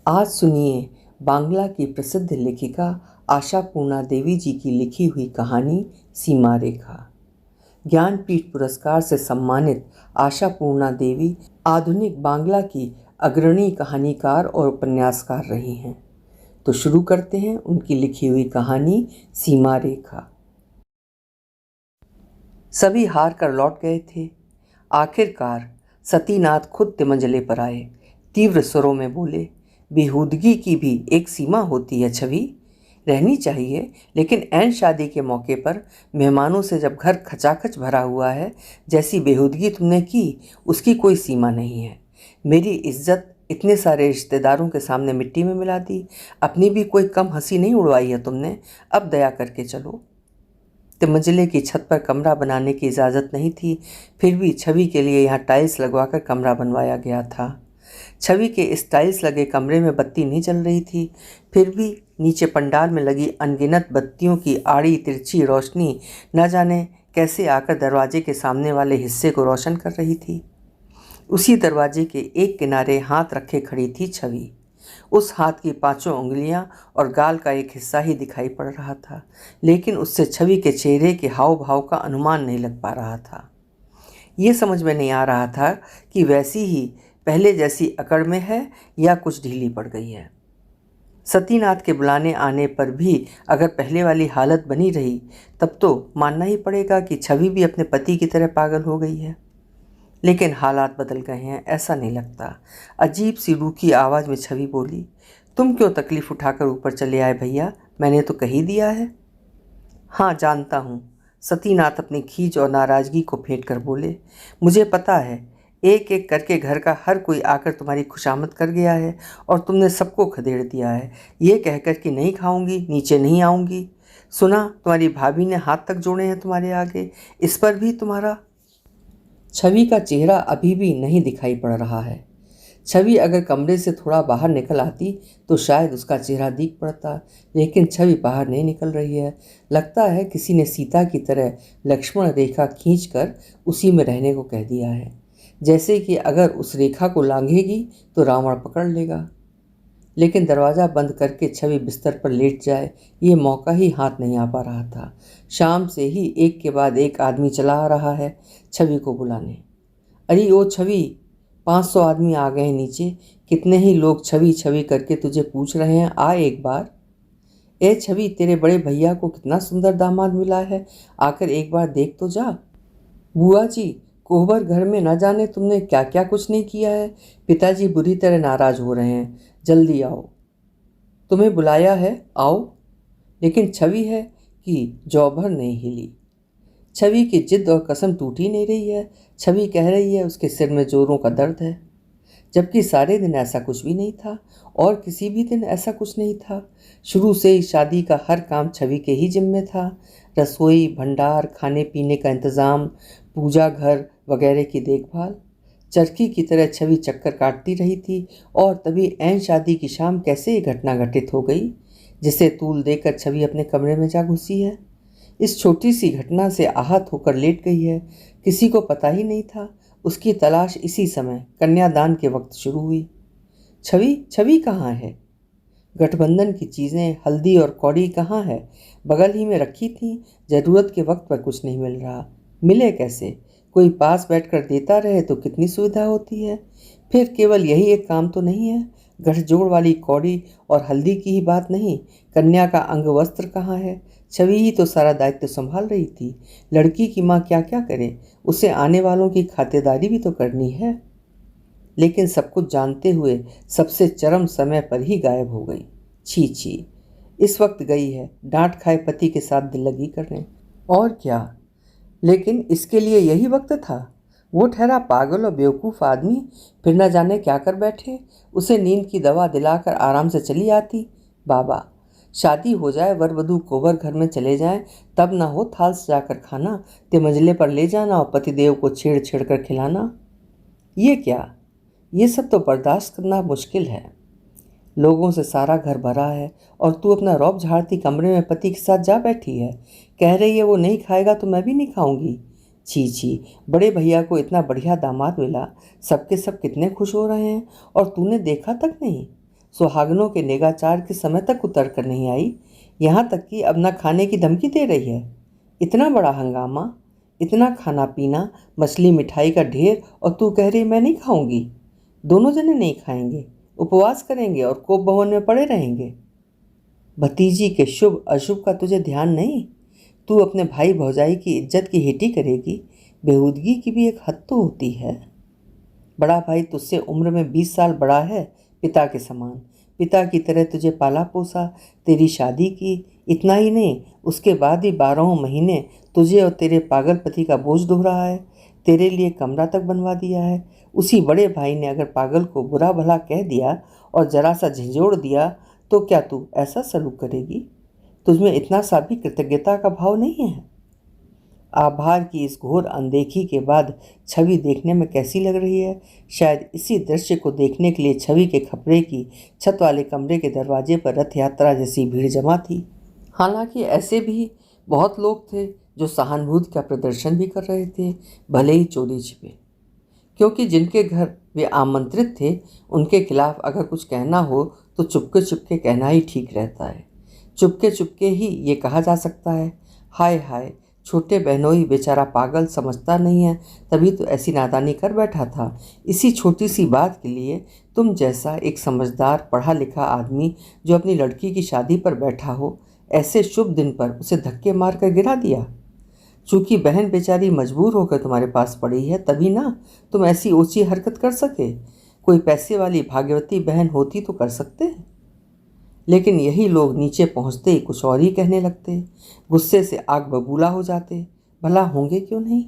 आज सुनिए बांग्ला की प्रसिद्ध लेखिका आशापूर्णा देवी जी की लिखी हुई कहानी सीमा रेखा। ज्ञानपीठ पुरस्कार से सम्मानित आशापूर्णा देवी आधुनिक बांग्ला की अग्रणी कहानीकार और उपन्यासकार रही हैं। तो शुरू करते हैं उनकी लिखी हुई कहानी सीमा रेखा। सभी हार कर लौट गए थे। आखिरकार सतीनाथ खुद तिमंजले पर आए। तीव्र स्वरों में बोले, बेहूदगी की भी एक सीमा होती है छवि, रहनी चाहिए, लेकिन ऐन शादी के मौके पर मेहमानों से जब घर खचाखच भरा हुआ है, जैसी बेहूदगी तुमने की उसकी कोई सीमा नहीं है। मेरी इज्जत इतने सारे रिश्तेदारों के सामने मिट्टी में मिला दी, अपनी भी कोई कम हंसी नहीं उड़वाई है तुमने। अब दया करके चलो। तिमंजले की छत पर कमरा बनाने की इजाज़त नहीं थी, फिर भी छवि के लिए यहाँ टाइल्स लगवाकर कमरा बनवाया गया था। छवि के इस टाइल्स लगे कमरे में बत्ती नहीं जल रही थी, फिर भी नीचे पंडाल में लगी अनगिनत बत्तियों की आड़ी तिरछी रोशनी न जाने कैसे आकर दरवाजे के सामने वाले हिस्से को रोशन कर रही थी। उसी दरवाजे के एक किनारे हाथ रखे खड़ी थी छवि। उस हाथ की पांचों उंगलियां और गाल का एक हिस्सा ही दिखाई पड़ रहा था, लेकिन उससे छवि के चेहरे के हाव भाव का अनुमान नहीं लग पा रहा था। ये समझ में नहीं आ रहा था कि वैसी ही पहले जैसी अकड़ में है या कुछ ढीली पड़ गई है। सतीनाथ के बुलाने आने पर भी अगर पहले वाली हालत बनी रही, तब तो मानना ही पड़ेगा कि छवि भी अपने पति की तरह पागल हो गई है। लेकिन हालात बदल गए हैं, ऐसा नहीं लगता। अजीब सी रूखी आवाज़ में छवि बोली, तुम क्यों तकलीफ़ उठाकर ऊपर चले आए भैया, मैंने तो कही दिया है। हाँ जानता हूँ, सतीनाथ अपनी खींच और नाराज़गी को फेंट कर बोले, मुझे पता है, एक एक करके घर का हर कोई आकर तुम्हारी खुशामद कर गया है और तुमने सबको खदेड़ दिया है, ये कहकर कि नहीं खाऊंगी, नीचे नहीं आऊँगी। सुना तुम्हारी भाभी ने हाथ तक जोड़े हैं तुम्हारे आगे, इस पर भी तुम्हारा। छवि का चेहरा अभी भी नहीं दिखाई पड़ रहा है। छवि अगर कमरे से थोड़ा बाहर निकल आती तो शायद उसका चेहरा दिख पड़ता, लेकिन छवि बाहर नहीं निकल रही है। लगता है किसी ने सीता की तरह लक्ष्मण रेखा खींचकर उसी में रहने को कह दिया है, जैसे कि अगर उस रेखा को लांघेगी तो रावण पकड़ लेगा। लेकिन दरवाज़ा बंद करके छवि बिस्तर पर लेट जाए, ये मौका ही हाथ नहीं आ पा रहा था। शाम से ही एक के बाद एक आदमी चला आ रहा है छवि को बुलाने। अरे ओ छवि, 500 आदमी आ गए हैं नीचे, कितने ही लोग छवि छवि करके तुझे पूछ रहे हैं, आ एक बार। ए छवि, तेरे बड़े भैया को कितना सुंदर दामाद मिला है, आकर एक बार देख तो जा। बुआ जी, कोहबर घर में न जाने तुमने क्या क्या कुछ नहीं किया है, पिताजी बुरी तरह नाराज हो रहे हैं, जल्दी आओ। तुम्हें बुलाया है, आओ। लेकिन छवि है कि जौ भर नहीं हिली। छवि की जिद और कसम टूट ही नहीं रही है। छवि कह रही है उसके सिर में जोरों का दर्द है, जबकि सारे दिन ऐसा कुछ भी नहीं था और किसी भी दिन ऐसा कुछ नहीं था। शुरू से ही शादी का हर काम छवि के ही जिम्मे था। रसोई, भंडार, खाने पीने का इंतज़ाम, पूजा घर वगैरह की देखभाल। चरखी की तरह छवि चक्कर काटती रही थी और तभी ऐन शादी की शाम कैसे ये घटना घटित हो गई, जिसे तूल देकर छवि अपने कमरे में जा घुसी है। इस छोटी सी घटना से आहत होकर लेट गई है। किसी को पता ही नहीं था। उसकी तलाश इसी समय कन्यादान के वक्त शुरू हुई। छवि छवि कहाँ है? गठबंधन की चीज़ें, हल्दी और कौड़ी कहाँ है? बगल ही में रखी थी, ज़रूरत के वक्त पर कुछ नहीं मिल रहा। मिले कैसे? कोई पास बैठकर देता रहे तो कितनी सुविधा होती है। फिर केवल यही एक काम तो नहीं है। गठजोड़ वाली कौड़ी और हल्दी की ही बात नहीं, कन्या का अंग वस्त्र कहाँ है? छवि ही तो सारा दायित्व संभाल रही थी। लड़की की माँ क्या क्या करे, उसे आने वालों की खातिरदारी भी तो करनी है। लेकिन सब कुछ जानते हुए सबसे चरम समय पर ही गायब हो गई। छी छी, इस वक्त गई है डांट खाए पति के साथ दिल लगी करने, और क्या। लेकिन इसके लिए यही वक्त था? वो ठहरा पागल और बेवकूफ़ आदमी, फिर न जाने क्या कर बैठे। उसे नींद की दवा दिलाकर आराम से चली आती। बाबा, शादी हो जाए, वर वधू कोबर घर में चले जाएं, तब ना हो थाल सजाकर खाना, तिमंजले पर ले जाना और पतिदेव को छेड़ छेड़ कर खिलाना। ये क्या? ये सब तो बर्दाश्त करना मुश्किल है। लोगों से सारा घर भरा है और तू अपना रौब झाड़ती कमरे में पति के साथ जा बैठी है। कह रही है वो नहीं खाएगा तो मैं भी नहीं खाऊंगी। छी छी, बड़े भैया को इतना बढ़िया दामाद मिला, सबके सब कितने खुश हो रहे हैं और तूने देखा तक नहीं। सुहागनों के नेगाचार के समय तक उतर कर नहीं आई, यहाँ तक कि अब न खाने की धमकी दे रही है। इतना बड़ा हंगामा, इतना खाना पीना, मछली मिठाई का ढेर, और तू कह रही मैं नहीं खाऊंगी। दोनों जने नहीं खाएंगे, उपवास करेंगे और कोप भवन में पड़े रहेंगे। भतीजी के शुभ अशुभ का तुझे ध्यान नहीं? तू अपने भाई भौजाई की इज्जत की हेटी करेगी? बेहूदगी की भी एक हद तो होती है। बड़ा भाई तुझसे उम्र में 20 साल बड़ा है, पिता के समान। पिता की तरह तुझे पाला पोसा, तेरी शादी की। इतना ही नहीं, उसके बाद भी 12 महीने तुझे और तेरे पागल पति का बोझ ढो रहा है। तेरे लिए कमरा तक बनवा दिया है। उसी बड़े भाई ने अगर पागल को बुरा भला कह दिया और जरा सा झिझोड़ दिया तो क्या तू ऐसा सलूक करेगी? तुझमें इतना सा भी कृतज्ञता का भाव नहीं है? आभार की इस घोर अनदेखी के बाद छवि देखने में कैसी लग रही है? शायद इसी दृश्य को देखने के लिए छवि के खपरे की छत वाले कमरे के दरवाजे पर रथ यात्रा जैसी भीड़ जमा थी। हालांकि ऐसे भी बहुत लोग थे जो सहानुभूति का प्रदर्शन भी कर रहे थे, भले ही चोरी छिपे, क्योंकि जिनके घर वे आमंत्रित थे उनके खिलाफ अगर कुछ कहना हो तो चुपके चुपके कहना ही ठीक रहता है। चुपके चुपके ही ये कहा जा सकता है, हाय हाय छोटे बहनोई बेचारा पागल, समझता नहीं है, तभी तो ऐसी नादानी कर बैठा था। इसी छोटी सी बात के लिए तुम जैसा एक समझदार पढ़ा लिखा आदमी जो अपनी लड़की की शादी पर बैठा हो, ऐसे शुभ दिन पर उसे धक्के मार कर गिरा दिया। चूंकि बहन बेचारी मजबूर होकर तुम्हारे पास पड़ी है तभी ना तुम ऐसी ऊंची हरकत कर सके। कोई पैसे वाली भाग्यवती बहन होती तो कर सकते, लेकिन यही लोग नीचे पहुंचते ही कुछ और ही कहने लगते, गुस्से से आग बबूला हो जाते। भला होंगे क्यों नहीं?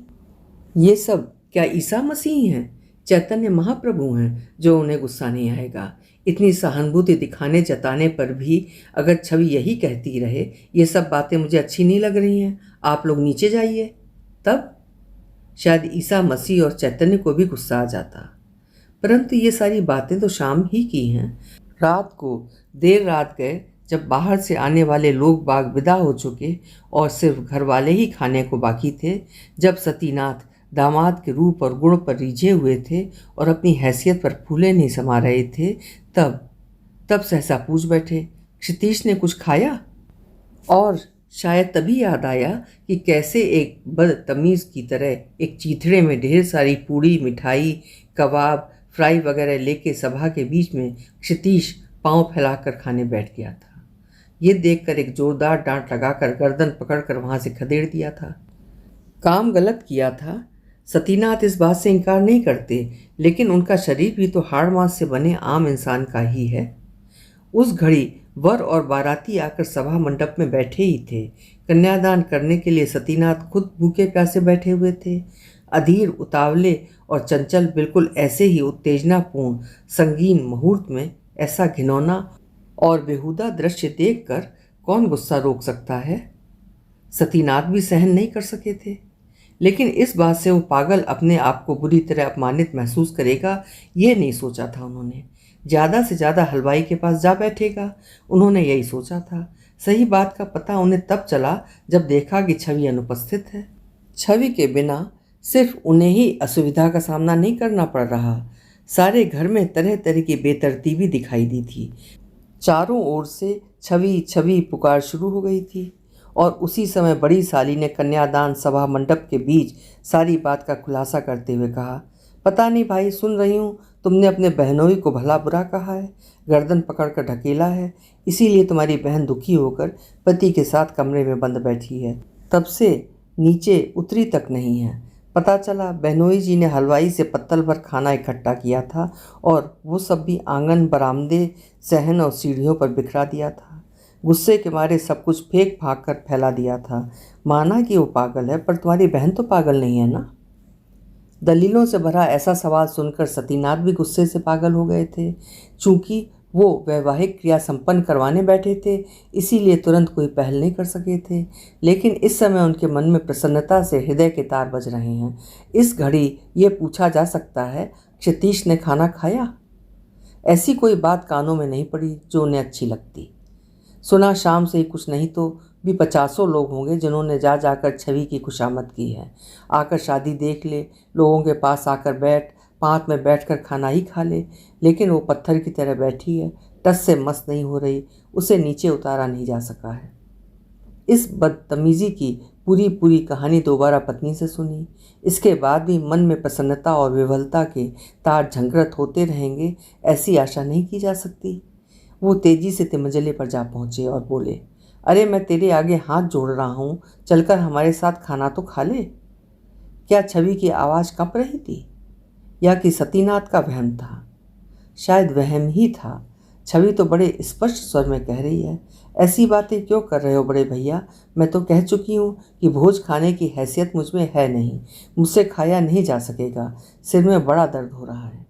ये सब क्या ईसा मसीह हैं, चैतन्य महाप्रभु हैं जो उन्हें गुस्सा नहीं आएगा? इतनी सहानुभूति दिखाने जताने पर भी अगर छवि यही कहती रहे, ये सब बातें मुझे अच्छी नहीं लग रही हैं, आप लोग नीचे जाइए, तब शायद ईसा मसीह और चैतन्य को भी गुस्सा आ जाता। परंतु ये सारी बातें तो शाम ही की हैं। रात को देर रात गए, जब बाहर से आने वाले लोग बाग विदा हो चुके और सिर्फ घर वाले ही खाने को बाकी थे, जब सतीनाथ दामाद के रूप और गुण पर रिझे हुए थे और अपनी हैसियत पर फूले नहीं समा रहे थे, तब सहसा पूछ बैठे, क्षितीश ने कुछ खाया? और शायद तभी याद आया कि कैसे एक बदतमीज़ की तरह एक चीथड़े में ढेर सारी पूड़ी, मिठाई, कबाब, फ्राई वगैरह लेके सभा के बीच में क्षितीश पांव फैलाकर खाने बैठ गया था। ये देखकर एक जोरदार डांट लगाकर गर्दन पकड़कर वहां से खदेड़ दिया था। काम गलत किया था, सतीनाथ इस बात से इनकार नहीं करते, लेकिन उनका शरीर भी तो हाड़ मांस से बने आम इंसान का ही है। उस घड़ी वर और बाराती आकर सभा मंडप में बैठे ही थे। कन्यादान करने के लिए सतीनाथ खुद भूखे प्यासे बैठे हुए थे। अधीर, उतावले और चंचल, बिल्कुल ऐसे ही उत्तेजनापूर्ण संगीन मुहूर्त में ऐसा घिनौना और बेहुदा दृश्य देखकर कौन गुस्सा रोक सकता है? सतीनाथ भी सहन नहीं कर सके थे, लेकिन इस बात से वो पागल अपने आप को बुरी तरह अपमानित महसूस करेगा ये नहीं सोचा था उन्होंने। ज़्यादा से ज़्यादा हलवाई के पास जा बैठेगा, उन्होंने यही सोचा था। सही बात का पता उन्हें तब चला जब देखा कि छवि अनुपस्थित है। छवि के बिना सिर्फ उन्हें ही असुविधा का सामना नहीं करना पड़ रहा, सारे घर में तरह तरह की बेतरतीबी दिखाई दी थी। चारों ओर से छवि छवि पुकार शुरू हो गई थी और उसी समय बड़ी साली ने कन्यादान सभा मंडप के बीच सारी बात का खुलासा करते हुए कहा, पता नहीं भाई, सुन रही हूँ तुमने अपने बहनोई को भला बुरा कहा है, गर्दन पकड़कर ढकेला है, इसीलिए तुम्हारी बहन दुखी होकर पति के साथ कमरे में बंद बैठी है, तब से नीचे उतरी तक नहीं है। पता चला बहनोई जी ने हलवाई से पत्तल भर खाना इकट्ठा किया था और वो सब भी आंगन, बरामदे, सहन और सीढ़ियों पर बिखरा दिया था। गुस्से के मारे सब कुछ फेंक फाँक कर फैला दिया था। माना कि वो पागल है, पर तुम्हारी बहन तो पागल नहीं है ना? दलीलों से भरा ऐसा सवाल सुनकर सतीनाथ भी गुस्से से पागल हो गए थे। चूंकि वो वैवाहिक क्रिया संपन्न करवाने बैठे थे, इसीलिए तुरंत कोई पहल नहीं कर सके थे, लेकिन इस समय उनके मन में प्रसन्नता से हृदय के तार बज रहे हैं। इस घड़ी ये पूछा जा सकता है, क्षितीश ने खाना खाया? ऐसी कोई बात कानों में नहीं पड़ी जो उन्हें अच्छी लगती। सुना शाम से ही कुछ नहीं तो भी 50 लोग होंगे जिन्होंने जा जाकर छवि की खुशामद की है। आकर शादी देख ले, लोगों के पास आकर बैठ, पाँत में बैठकर खाना ही खा ले, लेकिन वो पत्थर की तरह बैठी है, टस से मस नहीं हो रही, उसे नीचे उतारा नहीं जा सका है। इस बदतमीजी की पूरी पूरी कहानी दोबारा पत्नी से सुनी। इसके बाद भी मन में प्रसन्नता और विवलता के तार झंकृत होते रहेंगे, ऐसी आशा नहीं की जा सकती। वो तेजी से तिमंजले पर जा पहुंचे और बोले, अरे मैं तेरे आगे हाथ जोड़ रहा हूँ, चलकर हमारे साथ खाना तो खा ले। क्या छवि की आवाज़ कंप रही थी या कि सतीनाथ का वहम था? शायद वहम ही था। छवि तो बड़े स्पष्ट स्वर में कह रही है, ऐसी बातें क्यों कर रहे हो बड़े भैया? मैं तो कह चुकी हूँ कि भोज खाने की हैसियत मुझ में है नहीं, मुझसे खाया नहीं जा सकेगा, सिर में बड़ा दर्द हो रहा है।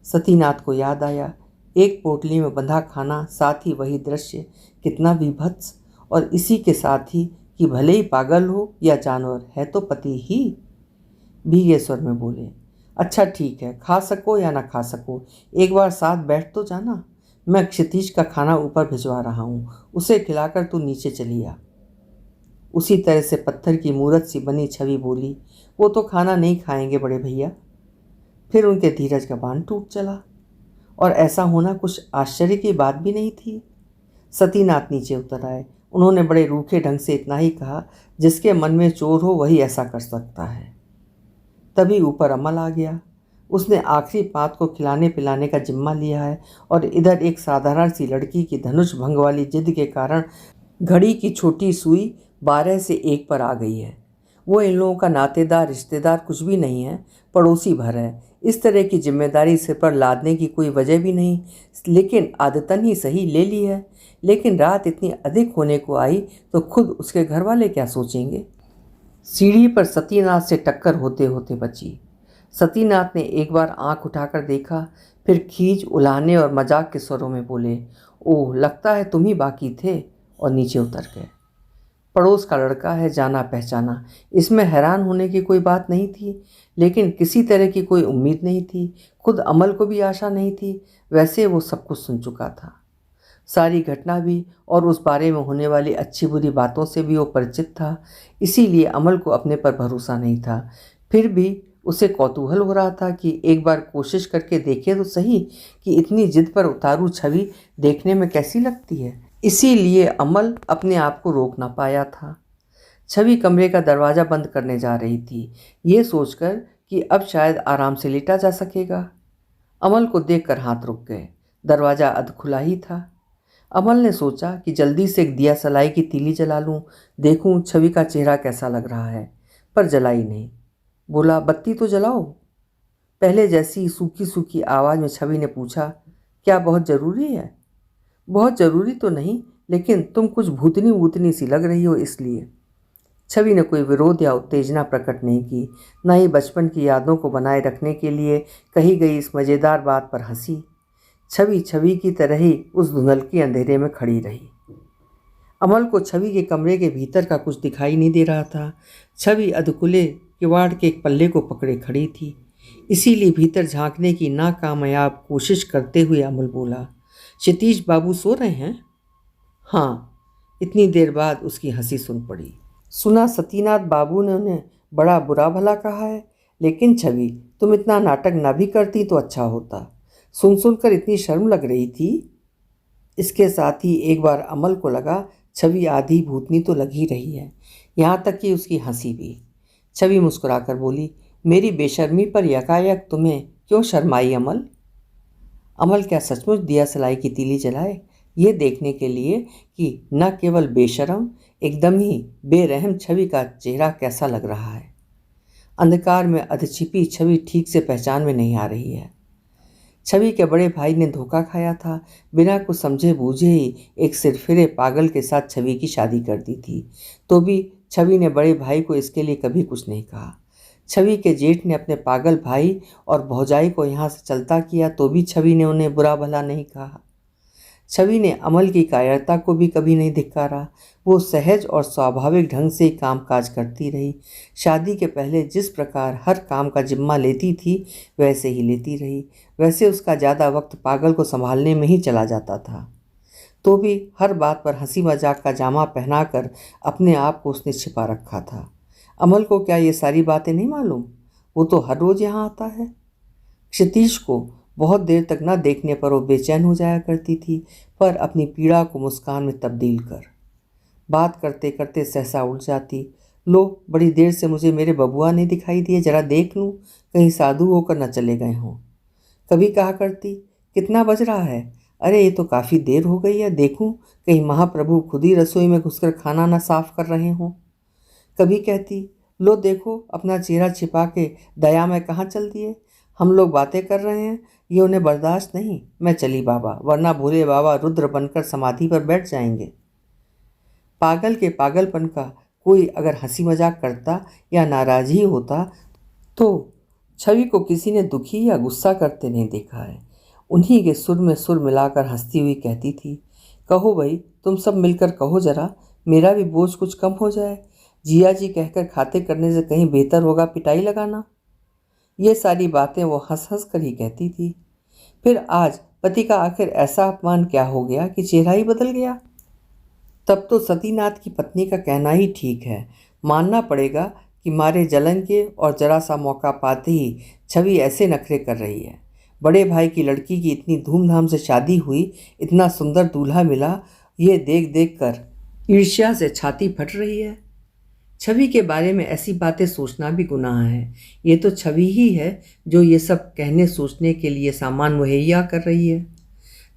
सतीनाथ को याद आया, एक पोटली में बंधा खाना, साथ ही वही दृश्य, कितना विभत्स। और इसी के साथ ही कि भले ही पागल हो या जानवर, है तो पति ही। भीगे स्वर में बोले, अच्छा ठीक है, खा सको या ना खा सको, एक बार साथ बैठ तो जाना। मैं क्षितिज का खाना ऊपर भिजवा रहा हूँ, उसे खिलाकर तू नीचे चली आ। उसी तरह से पत्थर की मूरत सी बनी छवि बोली, वो तो खाना नहीं खाएंगे बड़े भैया। फिर उनके धीरज का बांध टूट चला। और ऐसा होना कुछ आश्चर्य की बात भी नहीं थी। सतीनाथ नीचे उतर आए। उन्होंने बड़े रूखे ढंग से इतना ही कहा, जिसके मन में चोर हो वही ऐसा कर सकता है। तभी ऊपर अमल आ गया। उसने आखिरी पात को खिलाने पिलाने का जिम्मा लिया है और इधर एक साधारण सी लड़की की धनुष भंग वाली जिद के कारण घड़ी की छोटी सुई 12 से 1 पर आ गई है। वो इन लोगों का नातेदार रिश्तेदार कुछ भी नहीं है, पड़ोसी भर है। इस तरह की जिम्मेदारी सिर पर लादने की कोई वजह भी नहीं, लेकिन आदतन ही सही ले ली है। लेकिन रात इतनी अधिक होने को आई तो खुद उसके घर वाले क्या सोचेंगे? सीढ़ी पर सतीनाथ से टक्कर होते होते बची। सतीनाथ ने एक बार आंख उठाकर देखा, फिर खींच उलाहने और मजाक के स्वरों में बोले, ओह लगता है तुम ही बाकी थे, और नीचे उतर गए। पड़ोस का लड़का है, जाना पहचाना, इसमें हैरान होने की कोई बात नहीं थी, लेकिन किसी तरह की कोई उम्मीद नहीं थी। खुद अमल को भी आशा नहीं थी। वैसे वो सब कुछ सुन चुका था, सारी घटना भी, और उस बारे में होने वाली अच्छी बुरी बातों से भी वो परिचित था। इसीलिए अमल को अपने पर भरोसा नहीं था। फिर भी उसे कौतूहल हो रहा था कि एक बार कोशिश करके देखे तो सही कि इतनी जिद पर उतारू छवि देखने में कैसी लगती है। इसीलिए अमल अपने आप को रोक ना पाया था। छवि कमरे का दरवाज़ा बंद करने जा रही थी, ये सोचकर कि अब शायद आराम से लेटा जा सकेगा। अमल को देखकर हाथ रुक गए। दरवाज़ा अध खुला ही था। अमल ने सोचा कि जल्दी से एक दिया सलाई की तीली जला लूं, देखूं छवि का चेहरा कैसा लग रहा है, पर जलाई नहीं। बोला, बत्ती तो जलाओ। पहले जैसी सूखी सूखी आवाज़ में छवि ने पूछा, क्या बहुत ज़रूरी है? बहुत ज़रूरी तो नहीं, लेकिन तुम कुछ भूतनी वूतनी सी लग रही हो, इसलिए। छवि ने कोई विरोध या उत्तेजना प्रकट नहीं की, न ही बचपन की यादों को बनाए रखने के लिए कही गई इस मज़ेदार बात पर हंसी। छवि छवि की तरह ही उस धुंधलके अंधेरे में खड़ी रही। अमल को छवि के कमरे के भीतर का कुछ दिखाई नहीं दे रहा था। छवि अधकुले किवाड़ के एक पल्ले को पकड़े खड़ी थी, इसीलिए भीतर झांकने की नाकामयाब कोशिश करते हुए अमल बोला, क्षितिज बाबू सो रहे हैं? हाँ। इतनी देर बाद उसकी हंसी सुन पड़ी। सुना सतीनाथ बाबू ने उन्हें बड़ा बुरा भला कहा है, लेकिन छवि तुम इतना नाटक ना भी करती तो अच्छा होता। सुन सुनकर इतनी शर्म लग रही थी। इसके साथ ही एक बार अमल को लगा छवि आधी भूतनी तो लग ही रही है, यहाँ तक कि उसकी हंसी भी। छवि मुस्कुराकर बोली, मेरी बेशर्मी पर यकायक तुम्हें क्यों शर्म आई अमल? अमल क्या सचमुच दिया सलाई की तीली जलाए, ये देखने के लिए कि न केवल बेशर्म, एकदम ही बेरहम छवि का चेहरा कैसा लग रहा है। अंधकार में अधछिपी छवि ठीक से पहचान में नहीं आ रही है। छवि के बड़े भाई ने धोखा खाया था, बिना कुछ समझे बूझे ही एक सिरफिरे पागल के साथ छवि की शादी कर दी थी। तो भी छवि ने बड़े भाई को इसके लिए कभी कुछ नहीं कहा। छवि के जेठ ने अपने पागल भाई और भौजाई को यहाँ से चलता किया, तो भी छवि ने उन्हें बुरा भला नहीं कहा। छवि ने अमल की कायरता को भी कभी नहीं धिक्कारा। वो सहज और स्वाभाविक ढंग से कामकाज करती रही। शादी के पहले जिस प्रकार हर काम का जिम्मा लेती थी, वैसे ही लेती रही। वैसे उसका ज़्यादा वक्त पागल को संभालने में ही चला जाता था। तो भी हर बात पर हंसी मजाक का जामा पहनाकर अपने आप को उसने छिपा रखा था। अमल को क्या ये सारी बातें नहीं मालूम? वो तो हर रोज़ यहाँ आता है। क्षितिज को बहुत देर तक न देखने पर वो बेचैन हो जाया करती थी, पर अपनी पीड़ा को मुस्कान में तब्दील कर बात करते करते सहसा उठ जाती। लो, बड़ी देर से मुझे मेरे बबुआ नहीं दिखाई दिए, जरा देख लूँ कहीं साधु होकर न चले गए हों। कभी कहा करती, कितना बज रहा है? अरे ये तो काफ़ी देर हो गई है, देखूं कहीं महाप्रभु खुद ही रसोई में घुसकर खाना ना साफ कर रहे हों। कभी कहती, लो देखो अपना चेहरा छिपा के दया में कहाँ चल दिए, हम लोग बातें कर रहे हैं, ये उन्हें बर्दाश्त नहीं। मैं चली बाबा, वरना भोले बाबा रुद्र बनकर समाधि पर बैठ जाएंगे। पागल के पागलपन का कोई अगर हंसी मजाक करता या नाराज ही होता तो छवि को किसी ने दुखी या गुस्सा करते नहीं देखा है। उन्हीं के सुर में सुर मिलाकर हंसती हुई कहती थी, कहो भाई, तुम सब मिलकर कहो जरा, मेरा भी बोझ कुछ कम हो जाए। जिया जी कहकर खाते करने से कहीं बेहतर होगा पिटाई लगाना। ये सारी बातें वो हंस हंस कर ही कहती थी। फिर आज पति का आखिर ऐसा अपमान क्या हो गया कि चेहरा ही बदल गया? तब तो सतीनाथ की पत्नी का कहना ही ठीक है। मानना पड़ेगा कि मारे जलन के और जरा सा मौका पाते ही छवि ऐसे नखरे कर रही है। बड़े भाई की लड़की की इतनी धूमधाम से शादी हुई, इतना सुंदर दूल्हा मिला, ये देख देख कर ईर्ष्या से छाती फट रही है। छवि के बारे में ऐसी बातें सोचना भी गुनाह है। ये तो छवि ही है जो ये सब कहने सोचने के लिए सामान मुहैया कर रही है।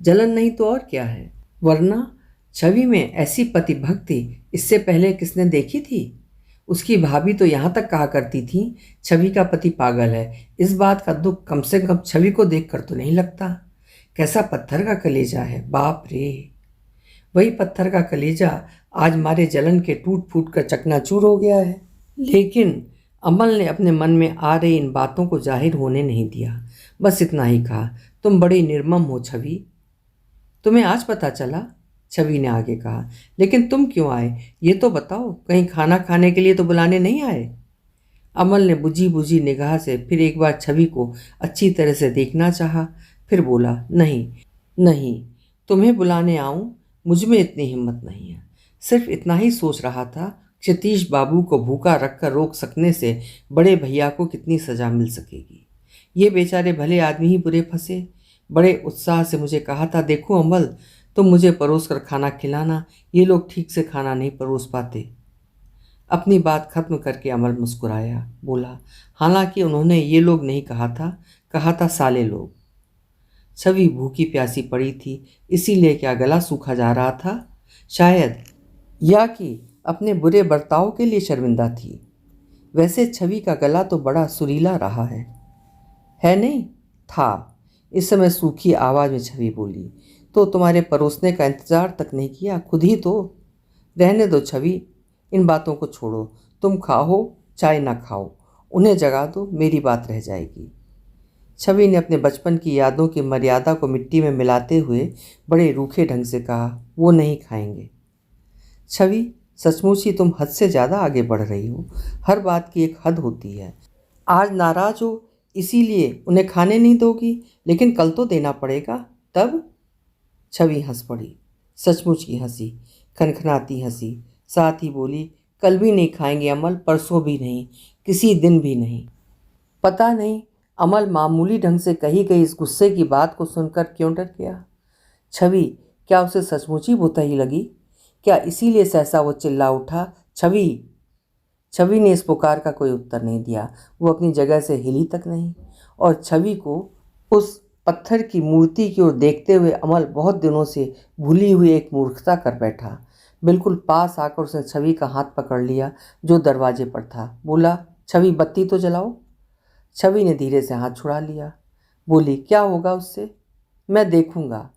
जलन नहीं तो और क्या है? वरना छवि में ऐसी पति भक्ति इससे पहले किसने देखी थी? उसकी भाभी तो यहाँ तक कहा करती थी, छवि का पति पागल है। इस बात का दुख कम से कम छवि को देखकर तो नहीं लगता। कैसा पत्थर का कलेजा है, बाप रे! वही पत्थर का कलेजा आज मारे जलन के टूट फूट कर चकनाचूर हो गया है। लेकिन अमल ने अपने मन में आ रही इन बातों को जाहिर होने नहीं दिया। बस इतना ही कहा, तुम बड़ी निर्मम हो छवि। तुम्हें आज पता चला? छवि ने आगे कहा, लेकिन तुम क्यों आए ये तो बताओ, कहीं खाना खाने के लिए तो बुलाने नहीं आए? अमल ने बुझी बुझी निगाह से फिर एक बार छवि को अच्छी तरह से देखना चाहा, फिर बोला, नहीं नहीं, तुम्हें बुलाने आऊं, मुझ में इतनी हिम्मत नहीं है। सिर्फ इतना ही सोच रहा था, क्षतीश बाबू को भूखा रखकर रोक सकने से बड़े भैया को कितनी सजा मिल सकेगी। ये बेचारे भले आदमी ही बुरे फंसे। बड़े उत्साह से मुझे कहा था, देखो अमल, तुम मुझे परोस कर खाना खिलाना, ये लोग ठीक से खाना नहीं परोस पाते। अपनी बात खत्म करके अमल मुस्कुराया, बोला, हालांकि उन्होंने ये लोग नहीं कहा था साले लोग। छवि भूखी प्यासी पड़ी थी, इसीलिए क्या गला सूखा जा रहा था शायद, या कि अपने बुरे बर्ताव के लिए शर्मिंदा थी। वैसे छवि का गला तो बड़ा सुरीला रहा है नहीं? था। इस समय सूखी आवाज़ में छवि बोली, तो तुम्हारे परोसने का इंतज़ार तक नहीं किया, खुद ही तो। रहने दो छवि, इन बातों को छोड़ो। तुम खाओ चाहे ना खाओ, उन्हें जगा दो, मेरी बात रह जाएगी। छवि ने अपने बचपन की यादों की मर्यादा को मिट्टी में मिलाते हुए बड़े रूखे ढंग से कहा, वो नहीं खाएंगे। छवि, सचमुच ही तुम हद से ज़्यादा आगे बढ़ रही हो। हर बात की एक हद होती है। आज नाराज़ हो इसीलिए उन्हें खाने नहीं दोगी, लेकिन कल तो देना पड़ेगा, तब? छवि हंस पड़ी, सचमुच की हंसी, खनखनाती हंसी। साथ ही बोली, कल भी नहीं खाएंगे अमल, परसों भी नहीं, किसी दिन भी नहीं। पता नहीं अमल मामूली ढंग से कही गई इस गुस्से की बात को सुनकर क्यों डर गया। छवि, क्या उसे सचमुच ही भुतही लगी? क्या इसीलिए सहसा वो चिल्ला उठा, छवि? छवि ने इस पुकार का कोई उत्तर नहीं दिया। वो अपनी जगह से हिली तक नहीं। और छवि को उस पत्थर की मूर्ति की ओर देखते हुए अमल बहुत दिनों से भूली हुई एक मूर्खता कर बैठा। बिल्कुल पास आकर उसने छवि का हाथ पकड़ लिया जो दरवाजे पर था। बोला, छवि, बत्ती तो जलाओ। छवि ने धीरे से हाथ छुड़ा लिया। बोली, क्या होगा उससे? मैं देखूंगा।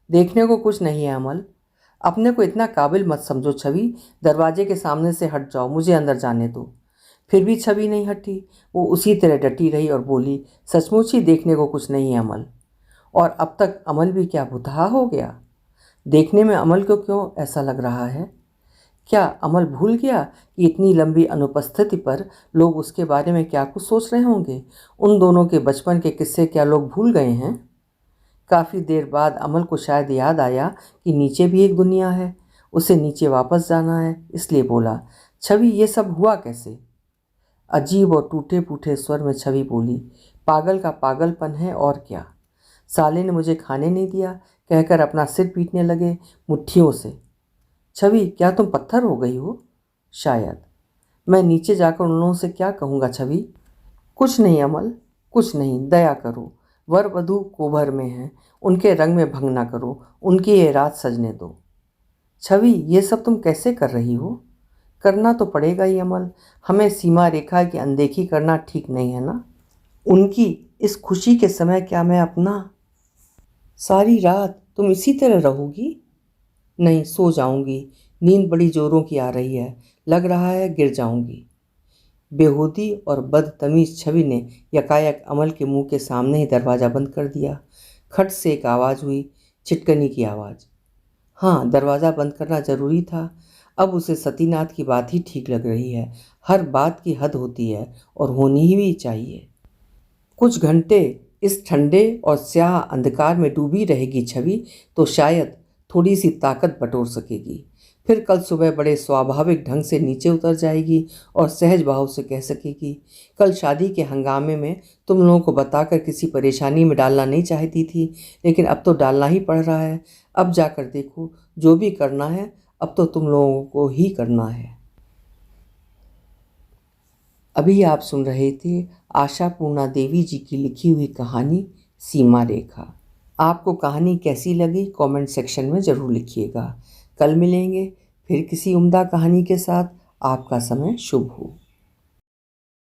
देखने को कुछ नहीं है अमल। अपने को इतना काबिल मत समझो छवि, दरवाजे के सामने से हट जाओ, मुझे अंदर जाने दो। फिर भी छवि नहीं हटी। वो उसी तरह डटी रही और बोली, सचमुच ही देखने को कुछ नहीं है अमल। और अब तक अमल भी क्या भुतहा हो गया? देखने में अमल को क्यों ऐसा लग रहा है? क्या अमल भूल गया कि इतनी लंबी अनुपस्थिति पर लोग उसके बारे में क्या कुछ सोच रहे होंगे? उन दोनों के बचपन के किस्से क्या लोग भूल गए हैं? काफ़ी देर बाद अमल को शायद याद आया कि नीचे भी एक दुनिया है, उसे नीचे वापस जाना है, इसलिए बोला, छवि, ये सब हुआ कैसे? अजीब और टूटे फूटे स्वर में छवि बोली, पागल का पागलपन है और क्या। साले ने मुझे खाने नहीं दिया कहकर अपना सिर पीटने लगे मुट्ठियों से। छवि, क्या तुम पत्थर हो गई हो? शायद। मैं नीचे जाकर उन लोगों से क्या कहूँगा छवि? कुछ नहीं अमल, कुछ नहीं, दया करो। वर वधू कोभर में हैं, उनके रंग में भंग ना करो, उनकी ये रात सजने दो। छवि, ये सब तुम कैसे कर रही हो? करना तो पड़ेगा ही अमल, हमें सीमा रेखा की अनदेखी करना ठीक नहीं है ना। उनकी इस खुशी के समय क्या मैं अपना? सारी रात तुम इसी तरह रहोगी? नहीं, सो जाऊंगी, नींद बड़ी जोरों की आ रही है, लग रहा है गिर जाऊंगी। बेहूदी और बदतमीज छवि ने यकायक अमल के मुंह के सामने ही दरवाज़ा बंद कर दिया। खट से एक आवाज़ हुई, छिटकनी की आवाज़। हाँ, दरवाज़ा बंद करना ज़रूरी था। अब उसे सतीनाथ की बात ही ठीक लग रही है। हर बात की हद होती है और होनी ही भी चाहिए। कुछ घंटे इस ठंडे और स्याह अंधकार में डूबी रहेगी छवि तो शायद थोड़ी सी ताकत बटोर सकेगी। फिर कल सुबह बड़े स्वाभाविक ढंग से नीचे उतर जाएगी और सहज भाव से कह सकेगी, कल शादी के हंगामे में तुम लोगों को बताकर किसी परेशानी में डालना नहीं चाहती थी, लेकिन अब तो डालना ही पड़ रहा है। अब जाकर देखो, जो भी करना है अब तो तुम लोगों को ही करना है। अभी आप सुन रहे थे आशा पूर्णा देवी जी की लिखी हुई कहानी सीमा रेखा। आपको कहानी कैसी लगी कमेंट सेक्शन में ज़रूर लिखिएगा। कल मिलेंगे फिर किसी उम्दा कहानी के साथ। आपका समय शुभ हो।